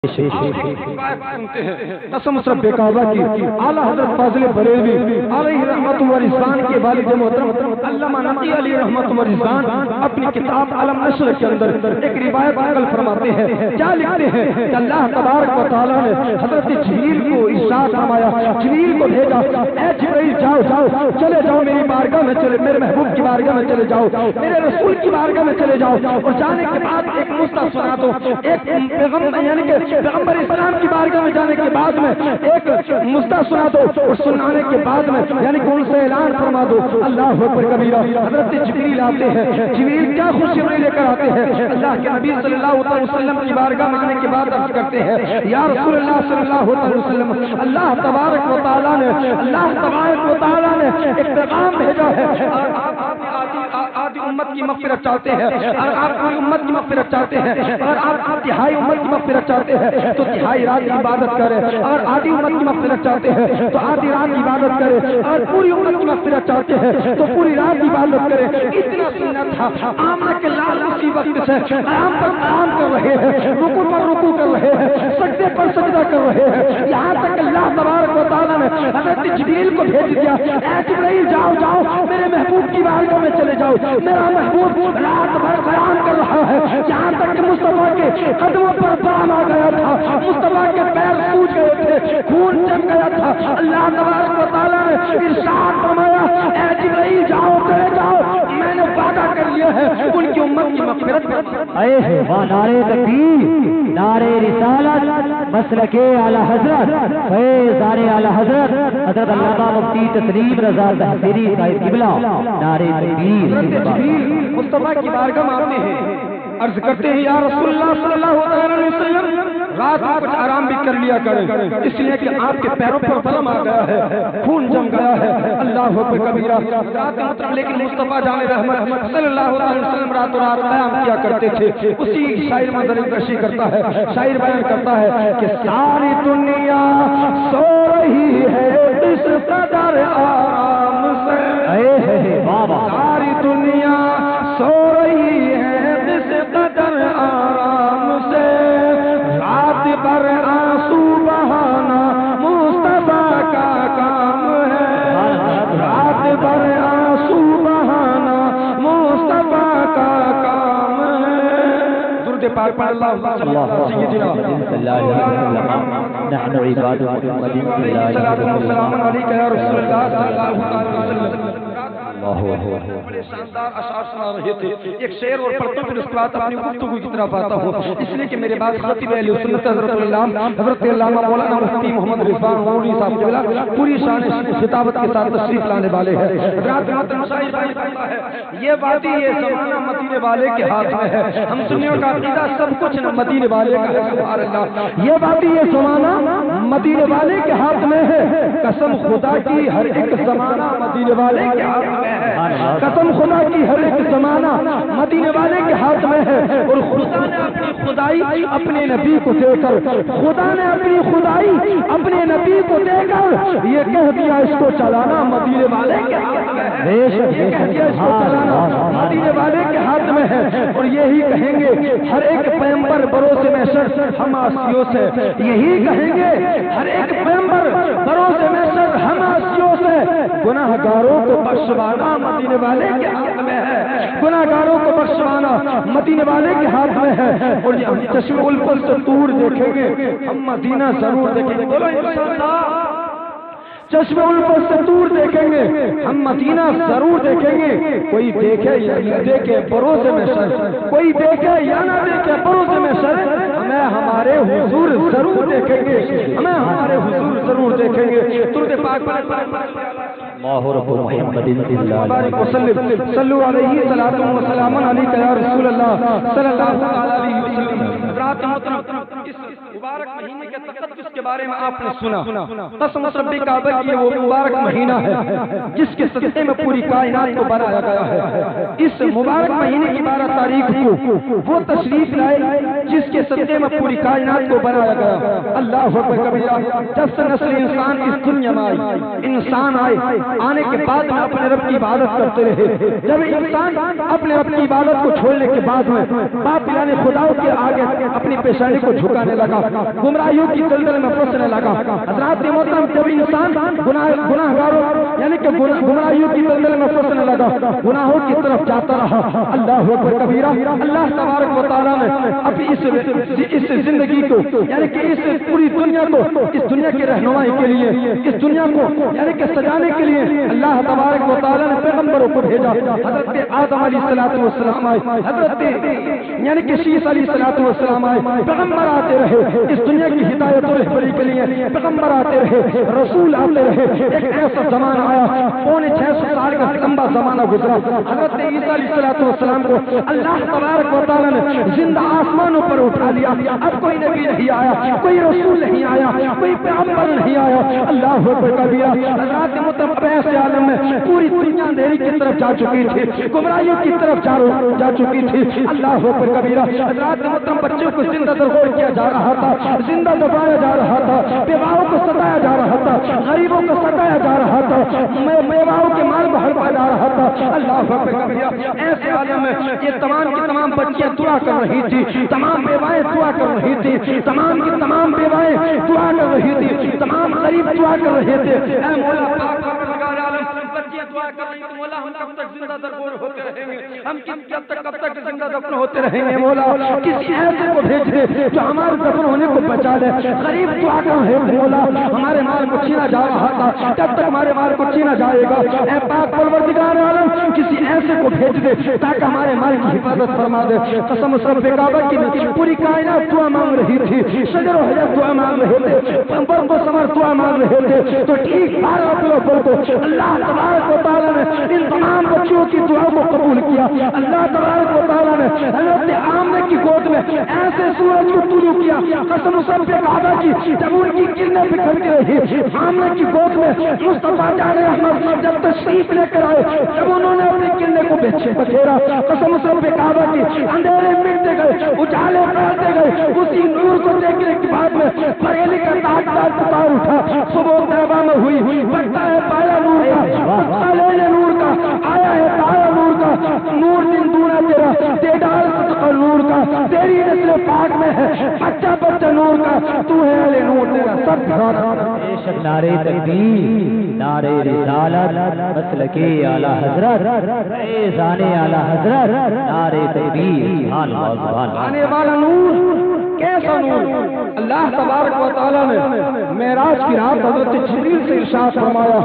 سنتے ہیں قسم رب کعبہ کی اعلیٰ حضرت فاضل بریلوی علیہ رحمت و رضوان کے والد محترم علامہ نقی علیہ رحمت و رضوان اپنی کتاب علم نشر کے اندر ایک روایت نقل فرماتے ہیں، کیا لکھتے ہیں کہ اللہ تبارک و تعالیٰ نے حضرت جبریل کو ارشاد فرمایا، جبریل کو بھیجا، اے جبریل جاؤ جاؤ چلے جاؤ میری بارگاہ میں، چلے میرے محبوب کی بارگاہ میں چلے جاؤ، میرے رسول کی بارگاہ میں چلے جاؤ، اور جانے کے بعد ایک مستہ سنا دو، ایک پیغمبر یعنی کہ پیغمبر اسلام کی بارگاہ میں جانے کے بعد میں ایک مستہ سنا دو، اور سنانے کے بعد میں یعنی کہ ان سے اعلان فرما دو اللہ اکبر کبیرہ۔ حضرت جبریل آتے ہیں، جبریل کیا خوشخبری لے کر آتے ہیں؟ اللہ کے نبی صلی اللہ علیہ وسلم کی بارگاہ میں آنے کے بعد عرض کرتے ہیں یا رسول اللہ صلی اللہ علیہ وسلم، اللہ تبارک و تعالیٰ نے ایک پیغام بھیجا ہے، آدھی امت کی مغفرت چاہتے ہیں، اگر آپ پوری امت کی مغفرت چاہتے ہیں، اگر آپ تہائی امت کی مغفرت چاہتے ہیں تو تہائی رات کی عبادت کریں، اگر آدھی امت کی مغفرت چاہتے ہیں تو آدھی رات کی عبادت کریں، اگر پوری امت کی مغفرت چاہتے ہیں تو پوری رات کی عبادت کریں۔ اتنا سنت تھا، آمنہ کے لال اسی وقت سے قیام پر قیام کر رہے ہیں، رکوع پر رکوع کر رہے ہیں، سجدے پر سجدہ کر رہے ہیں، یہاں تک اللہ تبارک و تعالیٰ نے حضرت جبریل کو بھیج دیا، اے جبریل جاؤ جاؤ میرے محبوب کی بارگاہ میں چلے جاؤ، میرا محبوب رات بھر بیان کر رہا ہے، یہاں تک کہ مصطفیٰ کے قدموں پر بام آ گیا تھا، مصطفیٰ کے پیر سوج گئے تھے، خون جم گیا تھا۔ اللہ تبارک و تعالیٰ نے ارشاد فرمایا اے جبریل جاؤ چلے جاؤ، میں نے وعدہ کر لیا ہے ان کی امت کی مغفرت۔ اے نعرہ تکبیر، نعرہ رسالت، مسلک اعلی حضرت، فیضان اعلی حضرت حضرت علامہ مفتی تسلیم رضا تحصیلی صاحب قبلہ، نعرہ تکبیر۔ جبریل مصطفیٰ کی بارگاہ میں آتے ہیں، عرض کرتے ہیں یا رسول اللہ صلی اللہ علیہ وسلم رات کو کچھ آرام بھی کر لیا کریں، اس لیے کہ آپ کے پیروں پر بلم آ گیا ہے، خون جم گیا ہے۔ اللہ اکبر کبیرہ۔ رات مطلب لیکن مصطفیٰ جان رحمت صلی اللہ علیہ وسلم رات و رات قیام کیا کرتے تھے۔ اسی شاعر منظر کشی کرتا ہے، شاعر بیان کرتا ہے کہ ساری دنیا سو رہی ہے اس قدر آرام سے، ساری دنیا سو رہی ہے اس قدر آرام سے، رات بھر آنسو بہانا مصطفیٰ کا کام ہے، رات بھر آنسو بہانا مصطفیٰ کا کام ہے۔ درود پاک پڑھ اللہ سیدنا نحن عباد محمد صلی اللہ علیہ وسلم۔ بڑے شاندار اشعار سنا رہے تھے، ایک شعر اور پڑھتا ہوں پھر اس کے بعد اپنی گفتگو کی طرف آتا ہوں، اس لیے کہ میرے بعد خطیب اہل سنت حضرت علامہ مولانا مفتی محمد رضوان مولوی صاحب قبلہ پوری شان خطابت کے ساتھ تشریف لانے والے ہیں۔ حضرات محترم شاعر بھائی کہتا ہے یہ وادی یہ زمانہ مدینے والے کے ہاتھ میں ہے، ہم سنیوں کا عقیدہ سب کچھ مدینے والے کا ہے، سبحان اللہ۔ یہ وادی یہ زمانہ مدینے والے کے ہاتھ میں ہے، قسم خدا کی ہر ایک زمانہ مدینے والے کے ہاتھ میں ہے، قسم خدا کی ہر ایک زمانہ مدینے والے کے ہاتھ میں ہے۔ اور خدا نے اپنی خدائی اپنے نبی کو دے کر، خدا نے اپنی خدائی اپنے نبی کو دے کر یہ کہہ دیا اس کو چلانا مدینے والے کے ہاتھ میں ہے، یہ کہہ دیا اس کو چلانا مدینے والے کے ہاتھ میں ہے۔ اور یہی کہیں گے ہر ایک پیغمبر بروز محشر ہم آسیوں سے، یہی کہیں گے ہر ایک پیغمبر بروز محشر ہم آسیوں سے، گناہ گاروں کو بخشوانا مدینے والے کے ہاتھ میں ہے، گناہ گاروں کو بخشوانا مدینے والے کے ہاتھ میں ہے۔ اور یہ ہم چشمہ الفل سے دور دیکھیں گے ہم مدینہ ضرور دیکھیں گے، بولو انشاءاللہ۔ چشمہ الفل سے دور دیکھیں گے ہم مدینہ ضرور دیکھیں گے، کوئی دیکھے یا نہ دیکھے بروز محشر، کوئی دیکھے یا نہ دیکھے بروز محشر، ہمیں ہمارے حضور ضرور دیکھیں گے، ہمیں ہمارے حضور ضرور دیکھیں گے۔ درود پاک اللہ رب محمد صلی اللہ علیہ وسلم، صلو علیہ صلاۃ و سلام علیک یا رسول اللہ صلی اللہ علیہ وسلم۔ رات محترم اس مبارک مہینے کے تقدس کے بارے میں آپ نے سنا، قسم رب کعبہ کی وہ مبارک مہینہ ہے جس کے صدقے میں پوری کائنات کو بنایا گیا ہے۔ اس مبارک مہینے کی 12 تاریخ کو وہ تشریف لائے جس کے صدقے میں پوری کائنات کو بنایا گیا۔ اللہ اکبر کبیرہ۔ جب سے نسل انسان اس دنیا میں آئی، انسان آنے کے بعد میں اپنے رب کی عبادت کرتے رہے۔ جب انسان اپنے رب کی عبادت کو چھوڑنے کے بعد میں باطل یعنی خداؤں کے آگے اپنی پیشانی کو جھکانے لگا، گمراہیوں کی دلدل میں پھنسنے لگا۔ حضرات محترم جب انسان گناہگاروں یعنی کہ گمراہیوں کی دلدل میں پھنسنے لگا، گناہوں کی طرف جاتا رہا، اللہ اکبر کبیرہ، اللہ تبارک و تعالیٰ نے اپنی اس زندگی کو یعنی کہ اس پوری دنیا کو، اس دنیا کی رہنمائی کے لیے، اس دنیا کو یعنی کہ سجانے کے لیے اللہ تبارک و تعالیٰ نے پیغمبروں کو بھیجا۔ حضرت آدم علیہ السلام آئے، حضرت یعنی کہ شیس علیہ السلام آئے، پیغمبر آتے رہے اس دنیا کی ہدایت و رہبری کے لیے، پیغمبر آتے رہے، رسول آتے رہے۔ ایک ایسا زمانہ آیا، 650 سال کا لمبا زمانہ گزرا، حضرت عیسیٰ علیہ السلام کو اللہ تبارک و تعالیٰ نے زندہ آسمانوں پر اٹھا لیا۔ اب کوئی نبی نہیں آیا، کوئی رسول نہیں آیا، کوئی پیغمبر نہیں آیا، اللہ اکبر کبیرہ۔ حضرات محترم اب ایسے عالم میں پوری دنیا اندھیری کی طرف جا چکی تھی، گمراہیوں کی طرف جا چکی تھی، اللہ اکبر کبیرہ۔ حضرات محترم بچوں کو زندہ درگور کیا جا رہا تھا، زندہ دبایا جا رہا تھا، بیواؤں کو ستایا جا رہا تھا، غریبوں کو ستایا جا رہا تھا، بیواؤں کے مال کو ہڑپا جا رہا تھا، اللہ اکبر کبیرہ۔ ایسے عالم میں یہ تمام کی تمام بچیاں دعا کر رہی تھی، تمام بیوائیں دعا کر رہی تھی، تمام کی تمام بیوائیں دعا کر رہی تھی، تمام غریب دعا کر رہے تھے، اے مولا پاک پروردگار عالم، بچیاں دعا کر رہی تھی، مولا ہم کب تک زندہ درگور ہوتے رہیں گے، ہم کب تک زندہ دفن ہوتے رہیں گے، مولا کسی ایسے کو بھیج دے جو ہمارے دفن ہونے کو بچا لے۔ غریب دعا کر رہے تھے، مولا ہمارے مال کو چھینا جا رہا تھا، کب تک ہمارے مال کو چھینا جائے گا، اے پاک پروردگار عالم کسی ایسے کو بھیج دے تاکہ ہمارے مال کی حفاظت فرما دے۔ قسم رب کعبہ کی پوری کائنات دعا مانگ رہی تھی، شجر و حجر دعا مانگ رہے تھے، برق و ثمر دعا مانگ رہے تھے، تو ٹھیک 12 اکتوبر کو اللہ تبارک و تعالیٰ نے ان تمام بچوں کی دعا کو قبول کیا۔ اللہ تبارک و تعالیٰ نے حضرت آمنہ کی گود میں ایسے سورج کو طلوع کیا، قسم رب کعبہ کی جب ان کی کرنیں بکھرتی رہی، آمنہ کی گود میں مصطفیٰ جان احمد جب تشریف لے کر آئے، جب انہوں نے اپنی کرنیں کو بکھیرا، قسم رب کعبہ کی اندھیرے مٹتے گئے، اجالے پھیلتے گئے، اسی نور کو دیکھنے کے بعد میں بریلی کا تاجدار پکار اٹھا، صبح طیبہ میں ہوئی، بڑھتا ہے پایا نور کا، بڑھتا لے نور کا، آیا ہے تایا نور کا، نور دن دونا تیرا، دیدار صدقہ نور کا، تیری نسل پاک میں ہے بچہ بچہ نور کا، تو ہے اہل نور تیرا سب گھرانا۔ بے شک نعرہ تکبیر، نعرہ رسالت، مسلک اعلی حضرت، فیضان اعلی حضرت، نعرہ تکبیر، سبحان اللہ سبحان اللہ۔ آنے والا نور کیسا نور؟ اللہ تبارک و تعالیٰ نے معراج کی رات حضرت جبریل سے ارشاد فرمایا،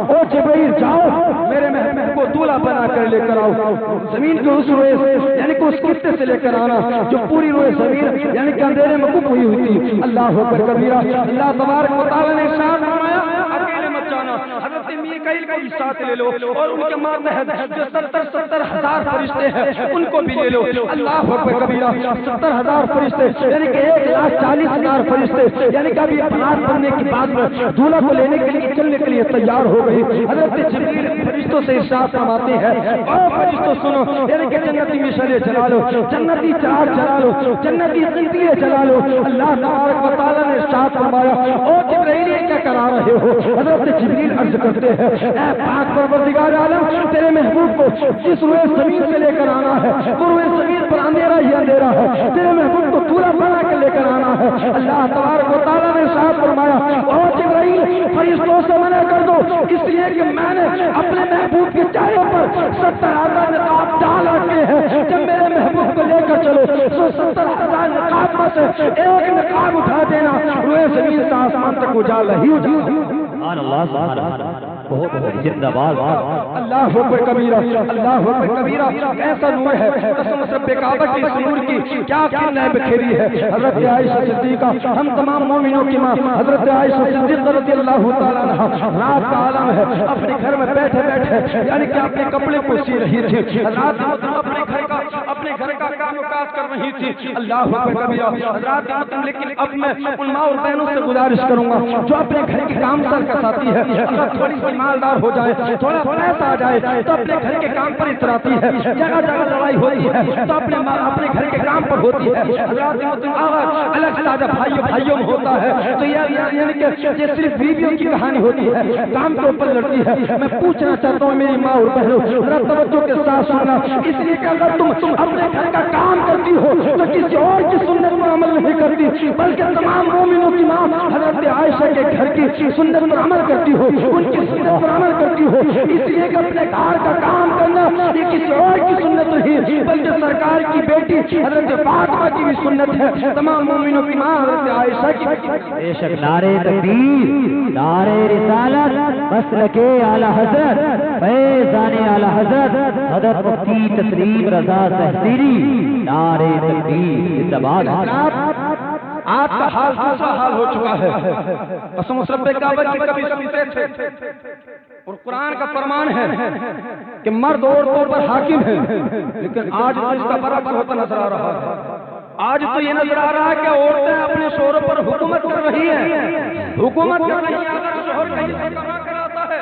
او جبریل جاؤ میرے محبوب کو دولہا بنا کر لے کر آؤ، زمین کے اس روئے سے یعنی کہ اس خطے سے لے کر آنا جو پوری روئے زمین یعنی کہ اندھیرے میں گم ہوئی ہوئی تھی۔ اللہ اکبر کبیرہ۔ اللہ تبارک و تعالیٰ نے ارشاد فرمایا اکیلے مت جانا، حضرت میکائیل کو بھی ساتھ لے لو اور ان کے ماتحت جو 70 ہزار فرشتے ہیں ان کو بھی لے لو۔ اللہ اکبر کبیرہ۔ 70,000 فرشتے یعنی کہ 1,40,000 فرشتے یعنی کہ ابھی بنات بننے کی بات میں دولہا کو لینے کے لیے چلنے کے لیے تیار ہو گئی۔ حضرت جبریل فرشتوں سے ارشاد فرماتے ہیں، او فرشتوں سنو، یعنی کہ جنتی مشعلیں جلا لو، جنتی چراغ جلا لو، جنتی قنطیلیں جلا لو۔ اللہ تبارک و تعالیٰ نے ارشاد فرمایا، او جبرائیل یہ کیا کرا رہے ہو؟ حضرت جبریل عرض کرتے ہیں، اے پاک پروردگار عالم تیرے محبوب کو جس روئے زمین سے لے کر آنا ہے وہ روئے زمین پر اندھیرا ہی اندھیرا ہے، تیرے محبوب کو دولہا بنا کے لے کر آنا ہے۔ اللہ تبارک و تعالیٰ نے ارشاد فرمایا، او جبرائیل فرشتوں سے منع کر دو، اس لیے کہ میں نے اپنے محبوب کے چہرے پر 70,000 نقاب ڈال رکھے ہیں، جب میرے محبوب کو لے کر چلو تو 70,000 نقاب میں سے ایک نقاب اٹھا دینا، روئے زمین سے آسمان تک اجالا ہی اجالا۔ سبحان اللہ سبحان اللہ، بہت زندہ باد۔ اللہ اکبر کبیرہ، اللہ اکبر کبیرہ۔ ایسا نور ہے، قسم رب کعبہ کی اس نور کی کیا کرنیں بکھیری ہے۔ حضرت عائشہ صدیقہ ہم تمام مومنوں کی ماں حضرت عائشہ صدیقہ رضی اللہ تعالیٰ عنہا رات کا عالم ہے، اپنے گھر میں بیٹھے بیٹھے یعنی کہ اپنے کپڑے کو سی رہی تھی، رات اپنے گھر کا کام کاج کر رہی تھی۔ اللہ اکبر کبیرہ۔ حضرات لیکن اب میں ان ماں اور بہنوں سے گزارش کروں گا جو اپنے گھر کے کام سر کا ساتھی ہے، تھوڑی سی مالدار ہو جائے، تھوڑا پیسہ آ جائے تو اپنے گھر کے کام پر اتراتی ہے، جگہ جگہ لڑائی ہوتی ہے تو اپنے گھر کے کام پر ہوتی ہے۔ الگ سادہ بھائیوں میں ہوتا ہے تو یعنی کہ یہ صرف بیویوں کی کہانی ہوتی ہے، کام کے اوپر لڑتی ہے۔ میں پوچھنا چاہتا ہوں میری ماں اور بہنوں، ذرا توجہ کے ساتھ سننا، اس لیے کہ اگر تم اپنے گھر کا کام کرتی ہو تو کسی اور کی سنت پر عمل نہیں کرتی، بلکہ تمام مومنوں کی ماں حضرت عائشہ کے گھر کی سنت پر عمل کرتی ہو، ان کی سنت پر عمل کرتی ہو۔ اس لیے کہ اپنے گھر کا کام کرنا یہ کسی اور کی سنت نہیں، بلکہ سرکار کی بیٹی حضرت فاطمہ کی بھی سنت ہے، تمام مومنوں کی ماں حضرت عائشہ کی۔ بے شک نعرہ تکبیر، نعرہ رسالت، مسلک اعلی حضرت، فیضان اعلی حضرت حضرت مفتی تسلیم رضا تحصیلی، نعرہ تکبیر زندہ باد۔ آج کا حال دوسرا حال ہو چکا ہے۔ قسم رب کعبہ کی کبھی سنتے تھے اور قرآن کا فرمان ہے کہ مرد عورتوں پر حاکم ہے، لیکن آج اس کا برعکس ہوتا نظر آ رہا ہے۔ آج تو یہ نظر آ رہا ہے کہ عورتیں اپنے شوہروں پر حکومت کر رہی ہیں، حکومت کر رہی ہیں۔ اگر شوہر کہیں سے کما کر آتا ہے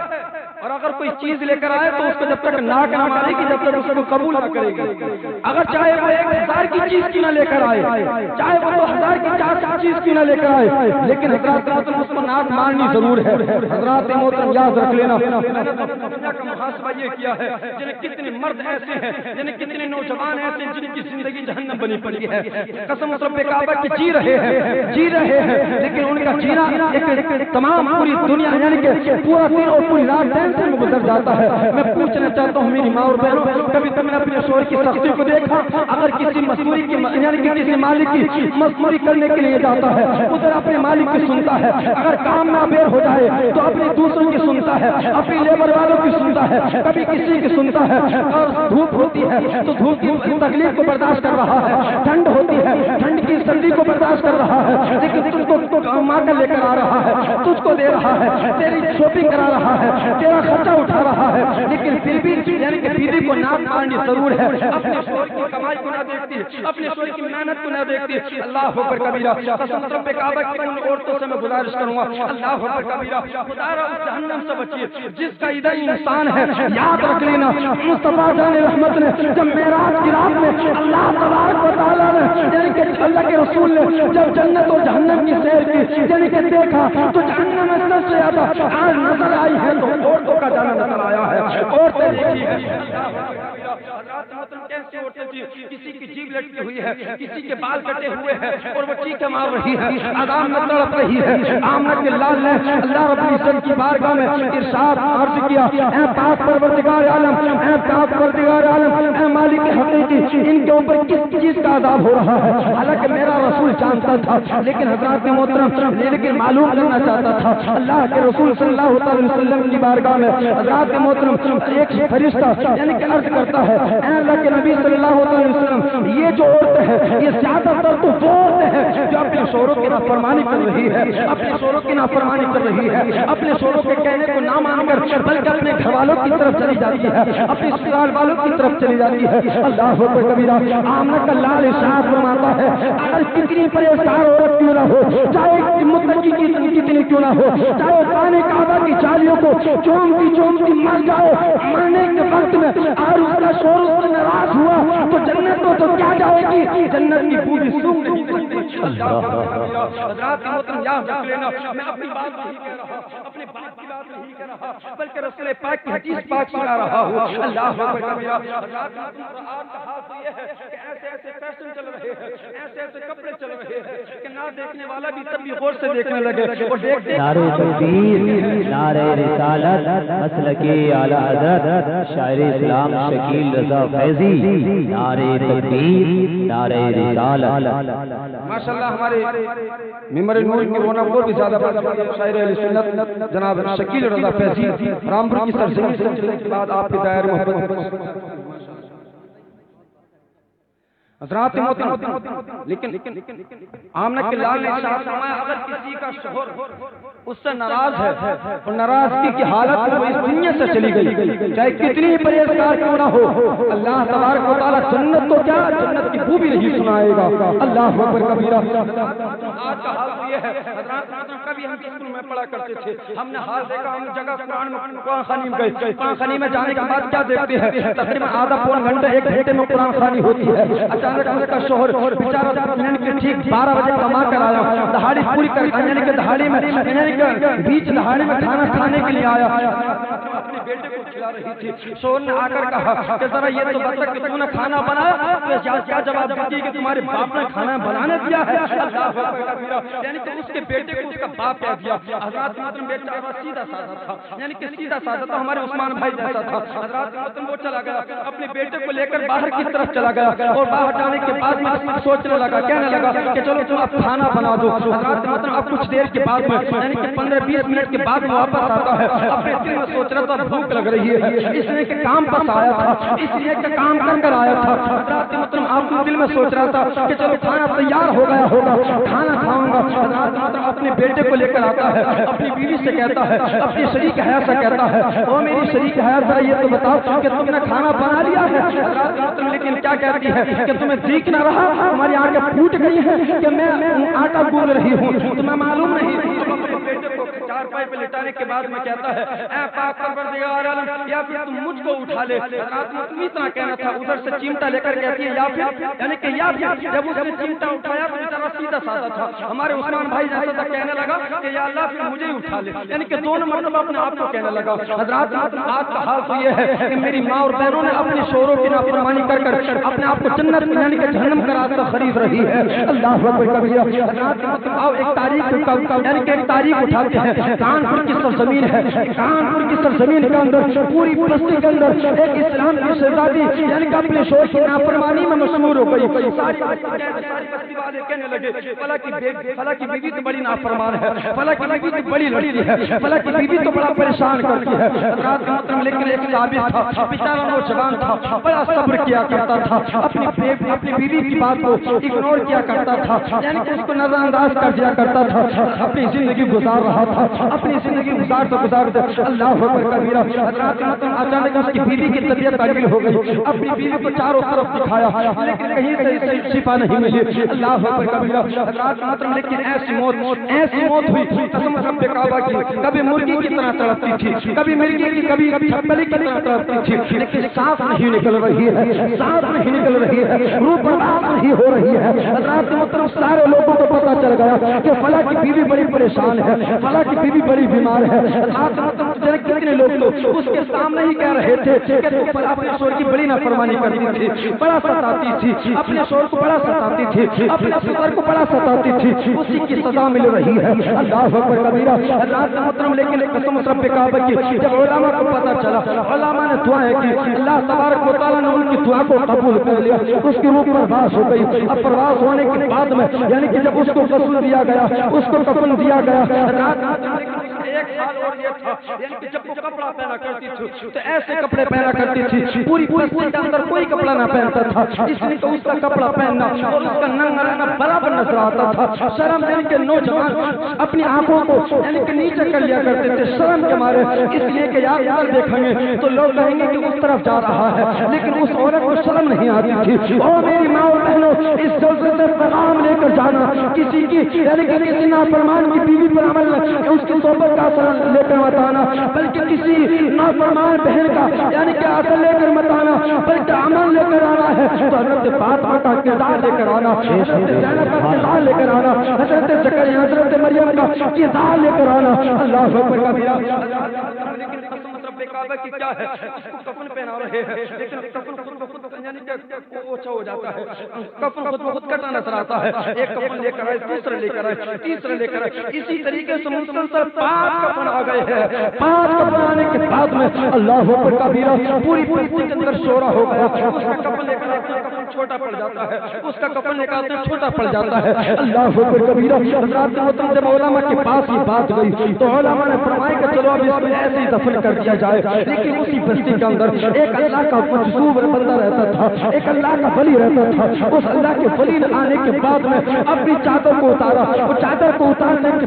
اور اگر کوئی چیز لے کر آئے تو اس کو جب تک نہ کرے گی جب تک اس کو قبول نہ کرے گی، اگر چاہے وہ 1000 کی چیز کیوں نہ لے کر آئے، چاہے وہ 2000 کی 400 چیز کیوں نہ لے کر آئے، لیکن حضرات محترم اس کو ناک مارنی ضرور ہے۔ حضرات محترم یاد رکھ لینا، میں نے دنیا کا محاسبہ یہ کیا ہے جنہیں کتنے مرد ایسے ہیں، جنہیں کتنے نوجوان ایسے ہیں جن کی زندگی جہنم بنی پڑی ہے۔ قسم رب کعبہ کی جی رہے ہیں لیکن ان کا جینا ایک تمام پوری دنیا یعنی کہ پورا دن اور پوری رات ٹینشن میں گزر جاتا ہے۔ میں پوچھنا چاہتا ہوں میری ماں اور بہنوں، کبھی تم نے اپنے شوہر کی سختی کو دیکھا؟ اگر کسی مزدوری کی یعنی کہ کسی مالک کی مزدوری کرنے کے لیے جاتا ہے، ادھر اپنے مالک کی سنتا ہے، اگر کام نابیر ہو جائے تو اپنے دوسروں کی سنتا ہے، اپنی لیبر والوں کی سنتا ہے، کبھی کسی کی سنتا ہے۔ اور دھوپ ہوتی ہے تو دھوپ کی تکلیف کو برداشت کر رہا ہے، ٹھنڈ ہوتی ہے ٹھنڈ کی سردی کو برداشت کر رہا ہے، لیکن تجھ کو کما کر لے کر آ رہا ہے، تجھ کو دے رہا ہے، تیری شاپنگ کرا رہا ہے، تیرا خرچہ اٹھا رہا ہے، لیکن پھر بھی یعنی کہ بیوی کو ناک مارنی ضرور ہے، اپنے شوہر کی کمائی کو نہ دیکھتی، اپنے شوہر کی محنت کو نہ دیکھتی۔ اللہ اکبر کبیرہ، قسم رب کعبہ کی ان عورتوں سے میں گزارش کروں گا، اللہ اکبر کبیرہ، خدا را اس جہنم سے بچیے جس کا ادھر انسان ہے۔ یاد رکھ لینا مصطفیٰ جان رحمت نے جب معراج کی رات میں اللہ تبارک و تعالیٰ نے یعنی کہ اللہ کے رسول نے جب جنت اور جہنم کی سیر کی یعنی کہ دیکھا تو جہنم میں سب سے زیادہ آگ نظر آئی ہے تو عورتوں کا جانا نظر آیا ہے، عورتیں دیکھی ہے۔ حضرات محترم کیسے عورتیں تھی، کسی کی جیب لٹکی ہوئی ہے، کسی کے بال کٹے ہوئے ہیں اور وہ چیخیں مار رہی ہے، عذاب میں تڑپ رہی ہے۔ آمنہ کے لال نے اللہ رب العزت کی بارگاہ میں ارشاد عرض کیا، اے پاک پروردگار عالم، اے پاک پروردگار عالم، اے مالک حقیقی، ان کے اوپر کس چیز کا عذاب ہو رہا ہے؟ حالانکہ میرا رسول جانتا تھا، لیکن حضرات محترم لیکن معلوم کرنا چاہتا تھا۔ اللہ کے رسول صلی اللہ علیہ وسلم کی بارگاہ میں حضرات محترم ایک فرشتہ یعنی کہ عرض کرتا ہے، اے اللہ کے نبی صلی اللہ علیہ وسلم، یہ جو عورتیں ہیں یہ زیادہ تر تو وہ عورتیں ہیں جو اپنے شوہروں کی نافرمانی کر رہی ہے، اپنے شوہروں کی نافرمانی کر رہی ہے، اپنے شوہروں کے کہنے کو نہ مان کر بلکہ اپنے گھر والوں کی طرف چلی جاتی ہے، اپنے سسرال والوں کی طرف چلی جاتی ہے۔ اللہ اکبر کبیرہ، آمنہ کا لال ارشاد فرماتا ہے، اگر کتنی پریشان عورت کیوں نہ ہو، چاہے متقی کتنی کیوں نہ ہو، چاہے خانے کعبہ کی چالیوں کو چومتی مر جائے، مرنے کے وقت میں اور اس کا شوہر اس سے ناراض ہوا تو جنت تو کیا جائے گی، جنت کی پوری سوکھ نہیں سکتی۔ حضرات محترم یاد رکھ لینا، میں اپنی بات نہیں کہہ رہا، اپنے باپ کی بات نہیں کہہ رہا، بلکہ رسول پاک کی حدیث پاک سنا رہا ہوں۔ اللہ اکبر کبیرہ، حضرات محترم آج کا حال تو یہ ہے کہ ایسے فیشن چل رہے ہیں، ایسے کپڑے چل رہے ہیں کہ نہ دیکھنے والا بھی تب بھی غور سے دیکھنے لگے اور دیکھتے نعرہ تکبیر، نعرہ رسالت، مسلک اعلی حضرت شاعر اسلام شکیل رضا فیضی، نعرہ تکبیر، نعرہ رسالت۔ ماشاءاللہ ہمارے ممبر نور کی رونق اور بھی زیادہ شاعر اہل سنت جناب شکیل رضا فیضی رامپور کی سرزمین سے چلنے کے بعد آپ کے دائر محبت حضرات محترم، لیکن آمنہ کے لال نے ارشاد فرمایا، اگر کسی کا شوہر اس سے ناراض ہے اور ناراضگی کی حالت میں وہ اس دنیا سے چلی گئی، چاہے کتنی ہی پرہیزگار کیوں نہ ہو، اللہ تبارک و تعالیٰ جنت تو کیا جنت کی بو بھی نہیں سنائے گا۔ اللہ اکبر کبیرہ۔ آج کا حال یہ ہے، حضرات کبھی ہم اسکول میں پڑھا کرتے تھے، ہم نے حال دیکھا، ہم جگہ قرآن خوانی میں گئے، قرآن خوانی میں جانے کے بعد کیا دیکھتے ہیں، تقریباً آدھا پون گھنٹہ 1 گھنٹے میں قرآن خوانی ہوتی ہے، اچانک اس کا شوہر بیچارہ ٹھیک 12 بجے کما کر آیا، دہاڑی پوری کر یعنی کہ دہاڑی میں بیچ دہاڑی میں کھانا کھانے کے لیے آیا، اپنے بیٹے کو کھلا رہی تھی، شوہر نے آ کر کہا کہ ذرا یہ تو بتا کہ تم نے کھانا بنایا، تو کیا جواب دیتی کہ تمہارے باپ نے کھانا بنانے دیا ہے؟ یعنی کہ اس کے بیٹے کو اس کا باپ کہہ دیا۔ حضرات محترم بیٹا سیدھا سادہ تھا، یعنی کہ سیدھا سادہ تھا، ہمارے عثمان بھائی جیسا تھا۔ حضرات محترم وہ چلا گیا، اپنے بیٹے کو لے کر باہر کی طرف چلا گیا اور باہر جانے کے بعد میں سوچنے لگا، کہنے لگا کہ چلو تم اب کھانا بنا دو۔ حضرات محترم اب کچھ دیر کے بعد میں یعنی کہ 15-20 منٹ کے بعد واپس آتا ہے، اپنے دل میں سوچ رہا تھا بھوک لگ رہی ہے، اس لیے کہ کام پس آیا تھا، اس لیے کہ کام کر آیا تھا۔ حضرات محترم آپ دل میں سوچ رہا تھا کہ چلو کھانا تیار ہو گیا ہوگا، کھانا کھاؤں گا۔ حضرات محترم اپنے بیٹے کو لے کر آتا ہے، اپنی بیوی سے کہتا ہے، اپنی شریک حیات سے کہتا ہے، او میری شریک حیات ذرا یہ تو بتاؤ کہ تم نے کھانا بنا لیا ہے؟ حضرات محترم لیکن کیا کہتی ہے کہ تمہیں دیکھ نہ رہا، تمہاری آنکھیں پھوٹ گئی ہیں کہ میں آٹا گوندھ رہی ہوں، تمہیں معلوم نہیں۔ بیٹے کو چارپائی پہ لٹانے کے بعد میں کہتا ہے، اے پاک پروردگار عالم، یا پھر تم مجھ کو اٹھا لے۔ رات میں تم اتنا کہنا تھا، ادھر سے چمٹا لے کر کہتی ہے یا پھر، یعنی کہ یا پھر جب اس نے چمٹا اٹھایا تو بیچارہ سیدھا سادہ تھا، ہمارے عثمان بھائی جیسا تھا، کہنے لگا کہ یا اللہ پھر مجھے ہی اٹھا لے، یعنی کہ دونوں مرتبہ اپنے آپ کو کہنے لگا۔ حضرات آج کا حال تو یہ ہے کہ میری ماں اور بہنوں نے اپنے شوہروں کی نافرمانی کر کر اپنے آپ کو جنت میں یعنی کہ جہنم کا راستہ خرید رہی ہے۔ اللہ اکبر کبیرہ۔ حضرات آؤ ایک تاریخ یعنی کہ ایک تاریخ اٹھاتے ہیں، کانپور کی سرزمین ہے، کانپور کی سرزمین کے اندر پوری بستی کے اندر ایک اسلام کی شہزادی یعنی کہ اپنے شوہر کی نافرمانی میں مشہور ہو گئی۔ ساری بستی والے کہنے لگے فلاں کی بیوی تو بڑی نافرمان ہے، فلاں کی بیوی تو بڑی لڑکی ہے، فلاں کی بیوی تو بڑا پریشان کرتی ہے۔ حضرات محترم لیکن ایک ثابت تھا، بیچارہ نوجوان تھا، بڑا صبر کیا کرتا تھا، اپنی بیوی کی بات کو اگنور کیا کرتا تھا، یعنی کہ اس کو نظر انداز کر دیا کرتا تھا، اپنی زندگی گزار رہا تھا، اپنی زندگی گزارتے اللہ اکبر کبیرہ۔ حضرات محترم اچانک اس کی بیوی کی طبیعت تعبیر ہو گئی، اپنی بیوی کو چاروں طرف دکھایا لیکن کہیں سے شفا نہیں ملی۔ اللہ اکبر کبیرہ۔ حضرات محترم لیکن ایسی موت ہوئی قسم رب کعبہ کی، کبھی مرغی کی طرح تڑپتی تھی، کبھی مرغی کی، کبھی چھپلی کی طرح تڑپتی تھی، لیکن سانس نہیں نکل رہی ہے، سانس نہیں نکل رہی ہے، روح برباد نہیں ہو رہی ہے۔ حضرات محترم سارے لوگوں کو پتا چل گیا کہ فلاں کی بیوی بڑی پریشان ہے، فلاں کی بیوی بڑی بیمار ہے۔ حضرات محترم کتنے لوگ تو اس کے سامنے ہی کہہ رہے تھے کہ تو اپنے شوہر کی بڑی نافرمانی کرتی تھی، بڑا ستاتی تھی، اپنے شوہر کو بڑا ستاتی تھی، اپنے شوہر کو بڑا ستاتی تھی، اسی کی سزا مل رہی ہے۔ اللہ اکبر کبیرہ۔ حضرات محترم لیکن قسم رب کعبہ کی جب علماء کو پتا چلا، علماء نے دعائیں کی، اللہ تبارک و تعالیٰ نے ان کی دعا کو قبول کر لیا، اس کی روح پرواز ہو گئی۔ اب پرواز ہونے کے بعد میں یعنی کہ جب اس کو غسل دیا گیا، اس کو کفن دیا گیا، ایک سال اور یہ تھا یعنی کہ جب وہ کپڑا پہنا کرتی تھی تو ایسے کپڑے پہنا کرتی تھی، پوری بستی کے اندر کوئی کپڑا نہ پہنتا تھا، اس لیے کہ اس کا کپڑا پہننا اور اس کا ننگا رہنا برابر نظر آتا تھا۔ شرم یعنی کہ نوجوان اپنی آنکھوں کو یعنی کہ نیچے کر لیا کرتے تھے شرم کے مارے، اس لیے کہ یار ادھر دیکھیں گے تو لوگ کہیں گے کہ اس طرف جا رہا ہے، لیکن اس عورت کو شرم نہیں آتی تھی۔ او میری ماں اور بہنوں، اس جلسے سے پیغام لے کر جانا، کسی کی یعنی کہ کسی نافرمان کی بیوی پر عمل اس کی صحبت کا اثر لے کر مت آنا، بلکہ کسی نافرمان بہن کا یعنی کہ اثر لے کر مت آنا، بلکہ عمل لے کر آنا ہے تو حضرت فاطمہ کا کردار لے کر آنا، حضرت زینب کا کردار لے کر آنا، حضرت زکریا حضرت مریم کا کردار لے کر آنا۔ اللہ اکبر کبیرہ۔ لیکن قسم رب کعبہ کی کیا ہے، اس کو کفن پہنا رہے ہیں لیکن کفن خود بخود یعنی کہ اوچھا ہو جاتا ہے، کفن خود بخود کٹا نظر آتا ہے، ایک کفن لے کر آئے، دوسرے لے کر آئے، تیسرے لے کر آئے، اسی طریقے سے مسلسل 5 کفن آ گئے ہیں۔ 5 کفن آنے کے بعد میں اللہ اکبر کبیرہ پوری بستی کے اندر شورا ہو گیا، اس کا کفن لے کر آتے ہیں کفن چھوٹا پڑ جاتا ہے، اس کا کفن لے کر آتے ہیں چھوٹا پڑ جاتا ہے۔ اللہ اکبر کبیرہ۔ حضرات محترم جب علماء کے پاس یہ بات گئی تو علماء نے فرمایا کہ چلو اب اس کو ایسے ہی دفن کر دیا جائے، لیکن اسی بستی کے اندر ایک اللہ کا مجذوب بندہ رہتا تھا، ایک اللہ کا ولی رہتا تھا۔ اس اللہ کے ولی نے آنے کے بعد میں اپنی چادر کو اتارا، وہ چادر کو اتارنے کے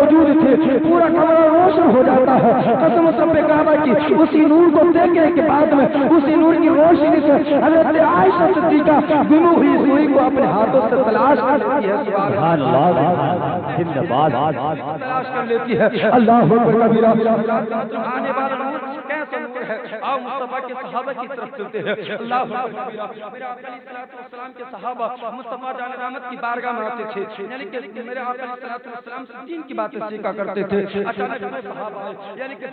موجود تھے پورا کمرہ روشن ہو جاتا ہے۔ قسم رب کعبہ کی اسی نور کو دیکھنے کے بعد میں اسی نور کی روشنی سے حضرت عائشہ صدیقہ گنو ہوئی سوئی کو اپنے ہاتھوں سے تلاش کر لیتی ہے۔ سبحان اللہ، زندہ باد، تلاش کر لیتی ہے۔ اللہ اکبر کبیرہ۔ آنے والا نور کیسا نور ہے؟ آؤ مصطفیٰ کے صحابہ کی طرف چلتے ہیں۔ اللہ اکبر کبیرہ۔ میرے آقا علیہ الصلوۃ والسلام کے صحابہ مصطفیٰ جان رحمت کی بارگاہ میں آتے تھے، یعنی کہ میرے آقا علیہ الصلوۃ والسلام سے دین کی باتیں سیکھا کرتے تھے۔ اچانک میں صحابہ آئے، یعنی کہ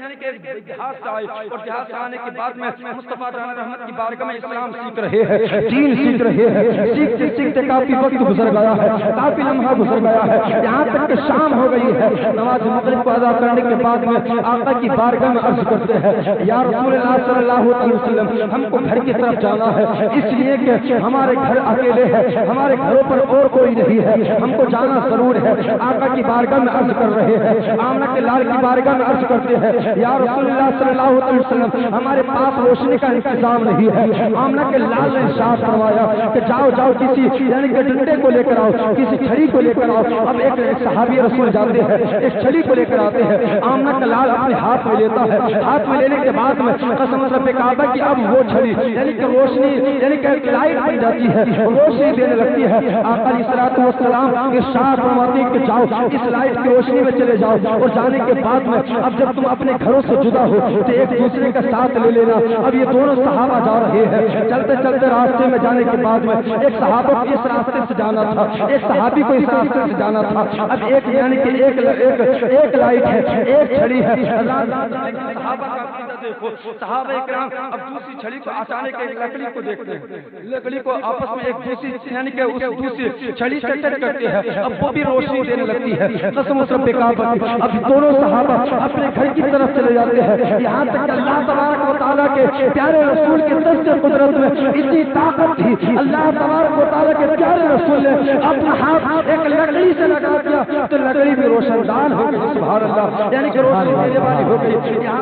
یعنی کہ جہاد سے آئے، اور جہاد سے آنے کے بعد میں مصطفیٰ جان رحمت کی بارگاہ میں اسلام سیکھ رہے ہیں، دین سیکھ رہے ہیں۔ سیکھتے سیکھتے کافی وقت گزر گیا ہے، کافی لمحہ گزر گیا ہے، یہاں تک کہ شام ہو گئی ہے۔ نماز مغرب کو ادا کرنے کے بعد میں آقا کی بارگاہ میں عرض کرتے ہیں، یا رسول اللہ صلی اللہ علیہ وسلم، ہم کو گھر کی طرف جانا ہے، اس لیے کہ ہمارے گھر اکیلے ہیں، ہمارے گھروں پر اور کوئی نہیں ہے، ہم کو جانا ضرور ہے۔ آقا کی بارگاہ میں عرض کر رہے ہیں، آمنہ کے لال کی بارگاہ میں عرض کرتے ہیں، یا رسول اللہ صلی اللہ علیہ وسلم، ہمارے پاس روشنی کا انتظام نہیں ہے۔ آمنہ کے لال نے ارشاد فرمایا کہ جاؤ جاؤ، کسی یعنی کہ ڈنڈے کو لے کر آؤ، کسی چھڑی کو لے کر آؤ۔ اب ایک صحابی رسول جاتے ہیں، ایک چھڑی کو لے کر آتے ہیں، آمنہ کا لال اپنے ہاتھ میں لیتا ہے، ہاتھ میں لینے کے بعد میں قسم رب کعبہ کی اب وہ چھڑی یعنی کہ روشنی یعنی کہ لائٹ بن جاتی ہے، روشنی دینے لگتی ہے۔ آقا علیہ الصلوۃ والسلام ارشاد فرماتے ہیں کہ جاؤ اس لائٹ کی روشنی میں چلے جاؤ، اور جانے کے بعد میں اب جب تم اپنے گھروں سے جدا ہو تو ایک دوسرے کا ساتھ لے لینا۔ اب یہ دونوں صحابہ جا رہے ہیں، چلتے چلتے راستے میں جانے کے بعد میں ایک صحابہ کو اس راستے سے جانا تھا، ایک صحابی کو اس راستے سے جانا تھا۔ اب ایک یعنی کہ ایک لائٹ ہے، ایک چھڑی ہے۔ صحابہ کا عقیدہ دیکھو، صحابہ کرام اب دوسری چھڑی کو اچانک ایک لکڑی کو دیکھتے ہیں، لکڑی کو آپس میں ایک دوسری یعنی کہ اس دوسری چھڑی سے ٹچ کرتے ہیں، اب وہ بھی روشنی دینے لگتی ہے۔ قسم رب کعبہ کی اب دونوں صحابہ اپنے گھر کی طرف چلے جاتے ہیں، یہاں تک کہ اللہ تبارک و تعالیٰ کے پیارے رسول کے دست قدرت میں اتنی طاقت تھی، اللہ تبارک و تعالیٰ کے پیارے رسول نے اپنا ہاتھ ایک لکڑی سے لگا دیا تو لکڑی بھی روشن دان ہو گئی۔ سبحان اللہ، یعنی کہ روشنی دینے والی ہو گئی۔ یہاں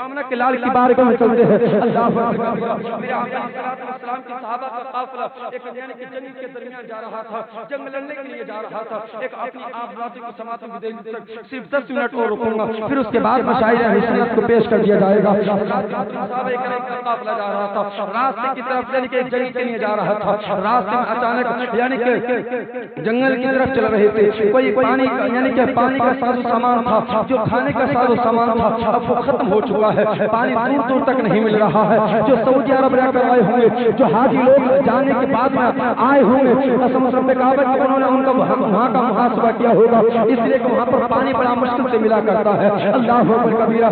آمنہ کے لال کی بارگاہ میں چلتے ہیں۔ اللہ اکبر۔ میرے آقا علیہ السلام کے صحابہ کا قافلہ ایک یعنی کہ جنگ کے درمیان جا رہا تھا، جنگ لڑنے کے لیے جا رہا تھا۔ ایک اپنی آپ راضی کو سماعت میں دیکھ تک صرف 10 منٹ اور رکوں گا، پھر اس کے بعد مشاہیر اہل سنت کو پیش کر دیا جائے گا۔ صحابہ کرام کا قافلہ جا رہا تھا، راستے کی طرف یعنی کہ جنگ کے لیے جا رہا تھا، راستے میں اچانک یعنی کہ جنگل کی طرف چل رہے تھے، کوئی پانی یعنی کہ پانی کا ساز و سامان تھا، جو کھانے کا ساز و سامان تھا اب وہ ختم ہو چکا ہے، پانی دور دور تک نہیں مل رہا ہے۔ جو سعودی عرب رہ کر آئے ہوں گے، جو حاجی لوگ جانے کے بعد میں آئے ہوں گے، قسم رب کعبہ کی انہوں نے ان کا وہاں کا محاسبہ کیا ہوگا، اس لیے کہ وہاں پر پانی بڑا مشکل سے ملا کرتا ہے۔ اللہ اکبر کبیرہ۔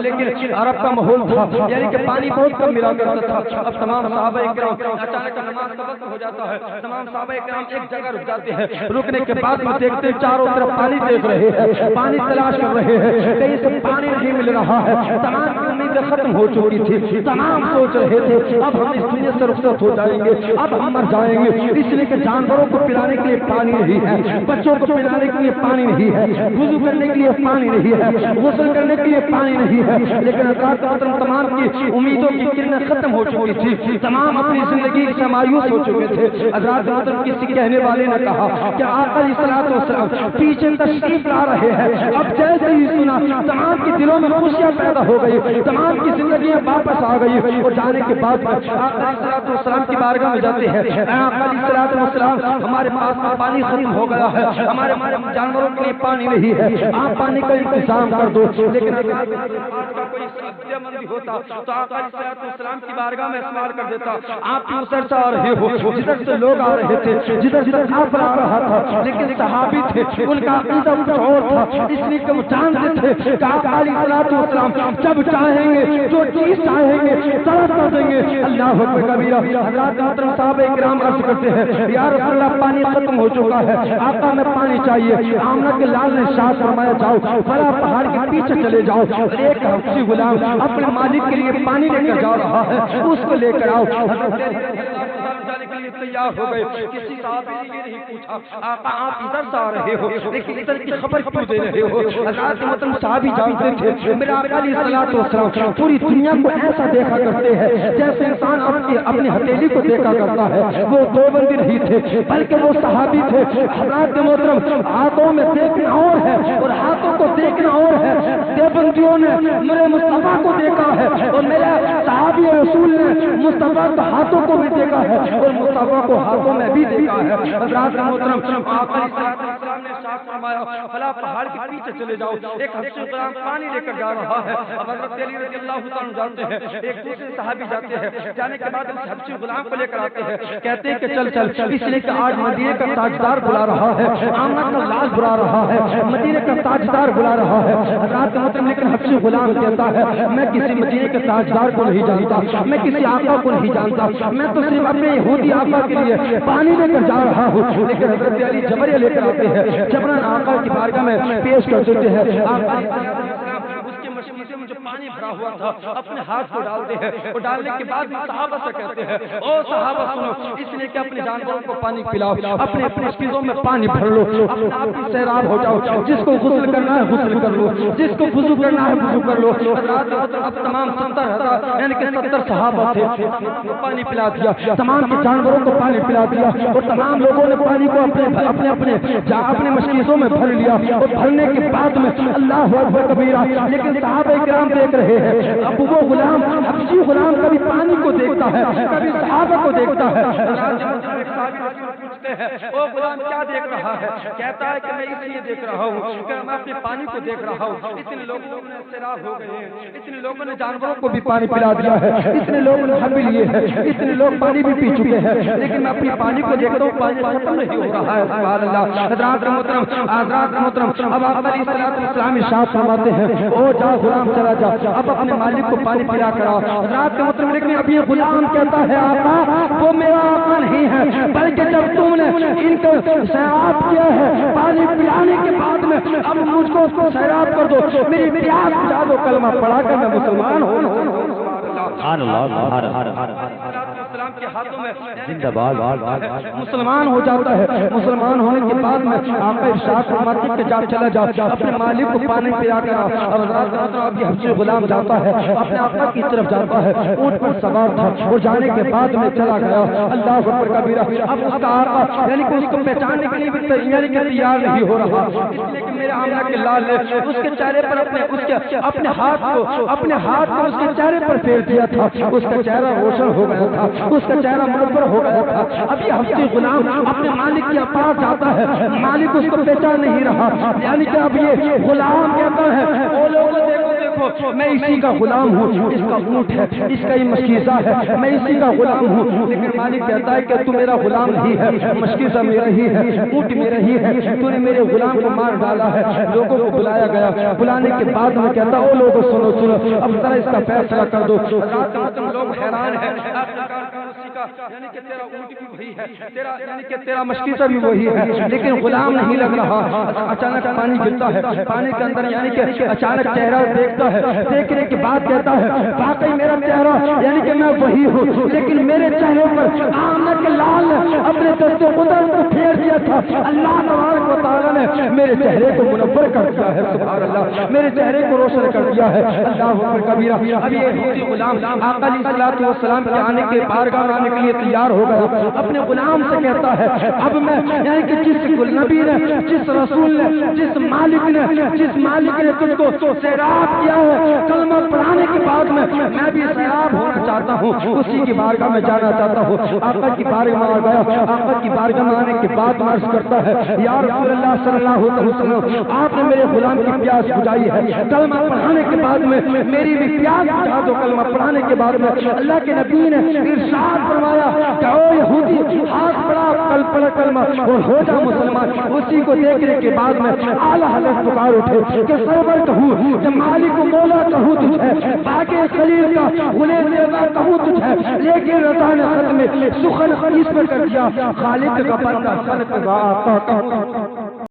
لیکن عرب کا ماحول تھا یعنی کہ پانی بہت کم ملا کرتا تھا۔ اب تمام صحابہ کرام اچانک نماز کا وقت ہو جاتا ہے، تمام صحابہ کرام ایک جگہ رک جاتے ہیں، رکنے کے بعد میں دیکھتے ہیں چاروں طرف پانی دیکھ رہے ہیں، پانی تلاش کر رہے ہیں، کہیں سے پانی نہیں مل رہا ہے۔ تمام کی امیدیں ختم ہو چکی تھی، تمام سوچ رہے تھے اب ہم اس دنیا سے رخصت ہو جائیں گے، اب ہم مر جائیں گے، اس لیے کہ جانوروں کو پلانے کے لیے پانی نہیں ہے، بچوں کو پلانے کے لیے پانی نہیں ہے، وضو کرنے کے لیے پانی نہیں ہے، غسل کرنے کے لیے پانی نہیں ہے۔ لیکن حضرات محترم تمام کی امیدوں کی کرنیں ختم ہو چکی تھی، تمام اپنی زندگی سے مایوس ہو چکے تھے۔ حضرات محترم کسی کہنے والے نے کہا کہ آقا علیہ الصلوۃ والسلام پیچھے تشریف لا رہے ہیں۔ اب جیسے ہی سنا تمام کے دلوں میں خوشیاں پیدا ہو گئی، تمام کی زندگیاں واپس آ گئی، اور جانے کے بعد آقا علیہ الصلوۃ والسلام کی بارگاہ میں جاتے ہیں، آقا علیہ الصلوۃ والسلام ہمارے پاس میں پانی ختم ہو گیا ہے، ہمارے جانوروں کے لیے پانی نہیں ہے، آپ پانی کا انتظام کر دو۔ لیکن اگر آج کا کوئی عقیدہ مندی ہوتا تو آقا علیہ الصلوۃ والسلام کی بارگاہ میں استعمال کر دیتا، آپ بھی ادھر سے آ رہے ہو، جدھر سے لوگ آ رہے تھے، جدھر سے آپ آ رہا تھا، لیکن صحابی تھے ان کا عقیدہ کچھ اور تھا، اس لیے کہ وہ جانتے تھے کہ آقا علیہ الصلوۃ والسلام جب چاہیں گے جو چیز چاہیں گے طلب کر دیں گے۔ اللہ اکبر کبیرہ۔ حضرات محترم صحابہ کرام عرض کرتے ہیں یا رسول اللہ پانی ختم ہو چکا ہے، آقا میں پانی چاہیے۔ آمنہ کے لال نے ارشاد فرمایا جاؤ فلاں پہاڑ کے پیچھے چلے جاؤ، ایک حبشی غلام اپنے مالک کے لیے پانی لے کر جا رہا ہے، اس کو لے کر آؤ۔ تیار ہو گئے. کسی صحابی نے یہ نہیں پوچھا آقا آپ ادھر سے آ رہے ہو لیکن ادھر کی خبر کیوں دے رہے ہو؟ حضرات محترم صحابی جانتے تھے میرے آقا علیہ الصلوۃ والسلام پوری دنیا کو ایسا دیکھا کرتے ہیں جیسے انسان اپنی ہتھیلی کو دیکھا کرتا ہے. وہ دو بندی نہیں تھے بلکہ وہ صحابی تھے. حضرات محترم ہاتھوں میں دیکھنا اور ہے اور ہاتھوں کو دیکھنا اور ہے. دیوبندیوں نے میرے مصطفیٰ کو دیکھا ہے اور میرے صحابی رسول نے مصطفیٰ کے ہاتھوں کو بھی دیکھا ہے اور مصطفیٰ کو ہاتھوں میں بھی دیکھا ہے. حضرات محترم آقا علیہ السلام نے ارشاد فرمایا فلا پہاڑ کے پیچھے چلے جاؤ. ایک حبشی غلام پانی لے کر جا رہا ہے. اب حضرت علی رضی اللہ تعالیٰ جانتے ہیں ایک دوسرے صحابی جاتے ہیں. جانے کے بعد اس حبشی غلام کو لے کر آتے ہیں. کہتے ہیں کہ چل چل اس لیے کہ آج مدینے کا تاجدار بلا رہا ہے, آمنہ کا لال بلا رہا ہے, مدینے کا تاجدار بلا رہا ہے. حضرات محترم لیکن حبشی غلام کہتا ہے میں کسی مدینے کے تاجدار کو نہیں جانتا, میں کسی آقا کو نہیں جانتا, میں تو صرف اپنے یہودی آقا کے لیے پانی لے کر جا رہا ہوں. لیکن حضرت علی جبریہ لے کر آتے ہیں, جبران آقا کی بارگاہ میں پیش کر دیتے ہیں. آقا اس کے مشکل میں جو پانی بھرا ہوا تھا اپنے ہاتھ کو ڈالتے ہیں اور ڈالنے کے بعد صحابہ سے کہتے ہیں او صحابہ سنو اس لیے کہ اپنے جانوروں کو پانی پلاؤ, اپنے اپنے چیزوں میں پانی بھر لو, اپنے آپ کی سیراب ہو جاؤ, جس کو غسل کرنا ہے غسل کر لو, جس کو وضو کرنا ہے وضو کر لو. اب تمام 70,000 یعنی کہ 70 صحابہ تھے, پانی پلا دیا, تمام کے جانوروں کو پانی پلا دیا اور تمام لوگوں نے پانی کو اپنے اپنے مشکیزوں میں بھر لیا. اور بھرنے کے بعد میں اللہ اکبر کبیرہ. لیکن صحابہ کرام دیکھ رہے ہیں اب وہ غلام حبشی غلام کبھی پانی کو دیکھتا ہے کبھی صحابہ کو دیکھتا ہے. پوچھتے ہیں وہ غلام کیا دیکھ رہا ہے؟ کہتا ہے کہ میں اس لیے دیکھ رہا ہوں کہ میں اپنے پانی کو دیکھ رہا ہوں. اتنے لوگوں نے سیراب ہو گئے ہیں, اتنے لوگوں نے جانوروں کو بھی پانی پلا دیا ہے, اتنے لوگوں نے ہم بھی لیے ہیں, اتنے لوگ پانی بھی پی چکے ہیں, لیکن میں اپنی پانی کو دیکھتا ہوں پانی ختم نہیں ہو رہا ہے. سبحان اللہ. حضرات محترم اب آقا علیہ السلام ارشاد فرماتے ہیں او جا غلام چلا جا, اب اپنے مالک کو پانی پلا کر آ. حضرات محترم لیکن اب یہ غلام کہتا ہے آقا وہ میرا آقا نہیں ہے بلکہ جب تم نے ان کو سیراب کیا ہے پانی پلانے کے بعد میں اب مجھ کو سیراب کر دو, میری پیاس بجھا دو, کلمہ پڑھا کر میں مسلمان ہوں. السلام کے ہاتھوں میں زندہ باد مسلمان ہو جاتا ہے. مسلمان ہونے کے بعد میں آقا ارشاد فرماتے ہیں کہ جا چلا جا اپنے مالک کو پانی پلا کر آ. اب یہ حبشی غلام جاتا ہے اپنے آقا کی طرف جاتا ہے, اونٹ پر سوار تھا اور جانے کے بعد میں چلا گیا. اللہ اکبر کبیرہ. اب اس کا آقا یعنی کہ اس کو پہچاننے کے لیے بھی تیار نہیں ہو رہا, اس لیے کہ میرے آمنہ کے لال نے اس کے چہرے پر اپنے ہاتھ کو اس کے چہرے پر پھیر دیا تھا. اس کا چہرہ روشن ہو گیا تھا, اس کا چہرہ منور ہو گیا تھا. اب یہ حبشی غلام اپنے مالک کے پاس جاتا ہے, مالک اس کو پہچان نہیں رہا. یعنی کہ اب یہ غلام کہتا ہے وہ لوگ دیکھو میں اسی کا غلام ہوں, اس کا اونٹ ہے, اس کا یہ مشکیزہ ہے, میں اسی کا غلام ہوں. لیکن مالک کہتا ہے کہ تو میرا غلام نہیں ہے, مشکیزہ میرا ہی ہے, اونٹ میرا ہی ہے, تو نے میرے غلام کو مار ڈالا ہے. لوگوں کو بلایا گیا, بلانے کے بعد میں کہتا او لوگوں سنو اب ذرا اس کا فیصلہ کر دو. لوگ حیران ہیں یعنی کہ تیرا اونٹ بھی وہی ہے, یعنی کہ تیرا مشکیزہ بھی وہی ہے, لیکن غلام نہیں لگ رہا. اچانک پانی گرتا ہے, پانی کے اندر یعنی کہ اچانک چہرہ دیکھتا ہے, دیکھنے کے بعد کہتا ہے واقعی میرا چہرہ یعنی کہ میں وہی ہوں, لیکن میرے چہرے پر آمنہ کے لال نے اپنے دست قدرت کو پھیر دیا تھا. اللہ تبارک و تعالیٰ نے میرے چہرے کو منور کر دیا ہے. سبحان اللہ. میرے چہرے کو روشن کر دیا ہے. اللہ اکبر کبیرہ. اب یہ یہودی غلام آقا علیہ السلام کے آنے کے بارگاہ آنے کے لیے تیار ہو گیا. اپنے غلام سے کہتا ہے اب میں یعنی کہ جس نبی نے, جس رسول نے, جس مالک نے تجھ کو سیراب کیا ہے کلمہ پڑھانے کے بعد میں بھی سیراب ہونا چاہتا ہوں, اسی کی بارگاہ میں جانا چاہتا ہوں. آقا کی بارگاہ میں آ گیا. آقا کی بارگاہ میں آنے کے بعد عرض کرتا ہے یا رسول اللہ صلی اللہ علیہ وسلم آپ نے میرے غلام کی پیاس بجھائی ہے, کلمہ پڑھانے کے بعد میں میری بھی پیاس بجھا دو. کلمہ پڑھانے کے بعد میں اللہ کے نبی نے ارشاد فرمایا کہ او یہودی ہاتھ بڑھا کل پڑھ کلمہ اور ہو جا مسلمان. اسی کو دیکھنے کے بعد میں اعلیٰ حضرت پکار اٹھے کہ سرور کہوں, کہ مالک و مولا کہوں تجھ ہے, باقی خلیل کا غلام رضا کہوں تجھ ہے, لیکن رضا نے ختم سخن اس پر کر دیا خالق کا بندہ خلق کا آقا.